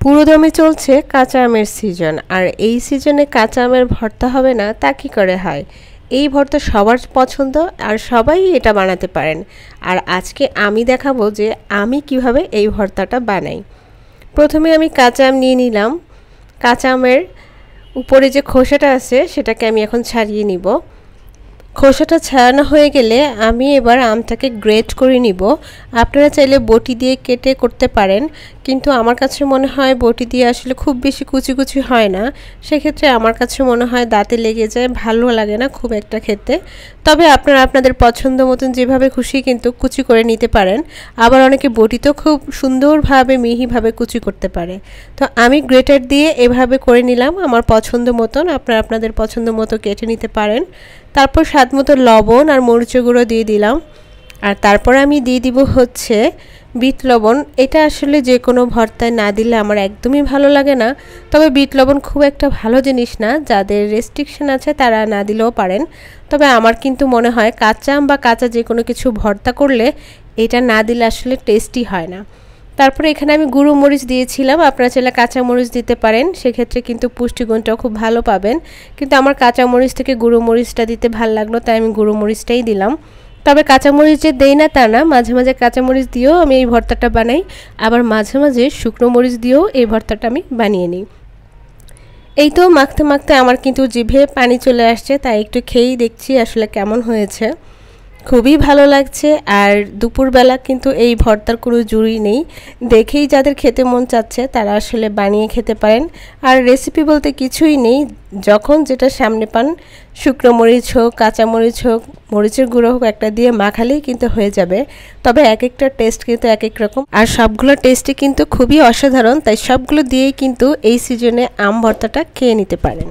পুরোদমে চলছে কাঁচা আমের সিজন, আর এই সিজনে কাঁচা আমের ভর্তা হবে না তা কী করে হয়। এই ভর্তা সবার পছন্দ আর সবাই এটা বানাতে পারেন। আর আজকে আমি দেখাবো যে আমি কিভাবে এই ভর্তাটা বানাই। প্রথমে আমি কাঁচা আম নিয়ে নিলাম। কাঁচা আমের উপরে যে খোসাটা আছে সেটাকে আমি এখন ছাড়িয়ে নিব। খোসাটা ছাড়ানো হয়ে গেলে আমি এবার আমটাকে গ্রেট করে নিব। আপনারা চাইলে বটি দিয়ে কেটে করতে পারেন, কিন্তু আমার কাছে মনে হয় বটি দিয়ে আসলে খুব বেশি কুচি কুচি হয় না। সেক্ষেত্রে আমার কাছে মনে হয় দাঁতে লেগে যায়, ভালো লাগে না খুব একটা খেতে। তবে আপনারা আপনাদের পছন্দ মতন যেভাবে খুশি কিন্তু কুচি করে নিতে পারেন। আবার অনেকে বটিতেও খুব সুন্দরভাবে মিহিভাবে কুচি করতে পারে। তো আমি গ্রেটার দিয়ে এভাবে করে নিলাম আমার পছন্দ মতন। আপনারা আপনাদের পছন্দ মতো কেটে নিতে পারেন। তারপর স্বাদ মতো লবণ আর মরিচের গুঁড়ো দিয়ে দিলাম। আর তারপর আমি দিয়ে দিব হচ্ছে বিট লবণ। এটা আসলে যে কোনো ভর্তায় না দিলে আমার একদমই ভালো লাগে না। তবে বিট লবণ খুব একটা ভালো জিনিস না, যাদের রেস্ট্রিকশন আছে তারা না দিলেও পারেন। তবে আমার কিন্তু মনে হয় কাঁচা আম বা কাঁচা যে কোনো কিছু ভর্তা করলে এটা না দিলে আসলে টেস্টি হয় না। তারপরে এখানে আমি গুঁড়ো মরিচ দিয়েছিলাম, আপনারা চাইলে কাঁচা মরিচ দিতে পারেন, সেক্ষেত্রে কিন্তু পুষ্টিগুণটাও খুব ভালো পাবেন। কিন্তু আমার কাঁচা মরিচ থেকে গুঁড়ো মরিচটা দিতে ভালো লাগলো, তাই আমি গুঁড়ো মরিচটাই দিলাম। তবে কাঁচামরিচ যে দেই না তা না, মাঝে মাঝে কাঁচামরিচ দিয়েও আমি এই ভর্তাটা বানাই, আবার মাঝে মাঝে শুকনো মরিচ দিয়েও এই ভর্তাটা আমি বানিয়ে নিই। এই তো মাখতে মাখতে আমার কিন্তু জিভে পানি চলে আসছে, তাই একটু খেয়েই দেখছি আসলে কেমন হয়েছে। খুবই ভালো লাগছে। আর দুপুরবেলা কিন্তু এই ভর্তার কোনো জুড়ি নেই, দেখেই যাদের খেতে মন চাচ্ছে তারা আসলে বানিয়ে খেতে পারেন। আর রেসিপি বলতে কিছুই নেই, যখন যেটা সামনে পান, শুকনো মরিচ হোক, কাঁচামরিচ হোক, মরিচের গুঁড়ো হোক, একটা দিয়ে মাখালেই কিন্তু হয়ে যাবে। তবে এক একটা টেস্ট কিন্তু এক এক রকম, আর সবগুলো টেস্টই কিন্তু খুবই অসাধারণ। তাই সবগুলো দিয়েই কিন্তু এই সিজনে আম ভর্তাটা খেয়ে নিতে পারেন।